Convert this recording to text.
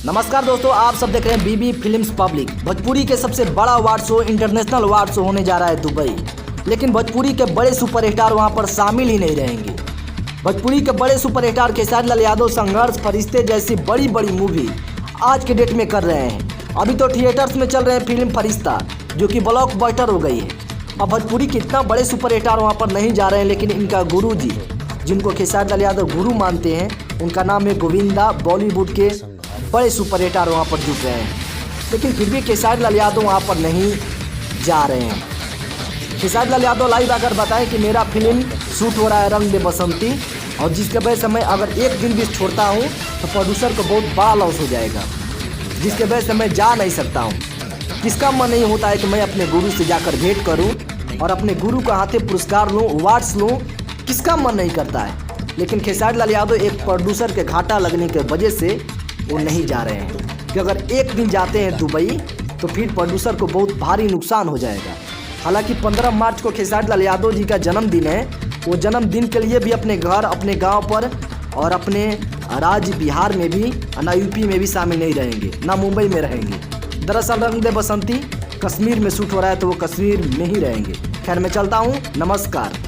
नमस्कार दोस्तों, आप सब देख रहे हैं बीबी फिल्म्स पब्लिक। भोजपुरी के सबसे बड़ा award show, international award show होने जा रहा है दुबई। लेकिन भोजपुरी के बड़े सुपरस्टार वहां पर शामिल ही नहीं रहेंगे। भोजपुरी के बड़े सुपरस्टार खेसारी लाल यादव संघर्ष, फरिश्ते जैसी बड़ी बड़ी मूवी आज के डेट में कर रहे हैं। अभी तो थिएटर्स में चल रहे हैं फिल्म फरिश्ता, जो कि ब्लॉकबस्टर हो गई है। अब भोजपुरी के इतना बड़े सुपरस्टार वहाँ पर नहीं जा रहे हैं, लेकिन इनका गुरु जी, जिनको खेसारी लाल यादव गुरु मानते हैं, उनका नाम है गोविंदा। बॉलीवुड के बड़े सुपरस्टार वहाँ पर जुट रहे हैं, लेकिन फिर भी खेसारी लाल यादव वहाँ पर नहीं जा रहे हैं। खेसारी लाल यादव लाइव आकर बताएं कि मेरा फिल्म शूट हो रहा है रंग दे बसंती, और जिसके वजह से मैं अगर एक दिन भी छोड़ता हूँ तो प्रोड्यूसर को बहुत बड़ा लॉस हो जाएगा, जिसके वजह से मैं जा नहीं सकता हूँ। किसका मन नहीं होता है कि मैं अपने गुरु से जाकर भेंट करूँ और अपने गुरु का हाथे पुरस्कार लूँ, अवार्ड्स लूँ? किसका मन नहीं करता है? लेकिन खेसारी लाल यादव एक प्रोड्यूसर के घाटा लगने की वजह से वो नहीं जा रहे हैं, कि अगर एक दिन जाते हैं दुबई तो फिर प्रोड्यूसर को बहुत भारी नुकसान हो जाएगा। हालांकि 15 मार्च को खेसारी लाल यादव जी का जन्मदिन है। वो जन्मदिन के लिए भी अपने घर, अपने गांव पर और अपने राज्य बिहार में भी, ना यूपी में भी शामिल नहीं रहेंगे, ना मुंबई में रहेंगे। दरअसल रंग दे बसंती कश्मीर में शूट हो रहा है, तो वो कश्मीर में ही रहेंगे। खैर, मैं चलता हूँ, नमस्कार।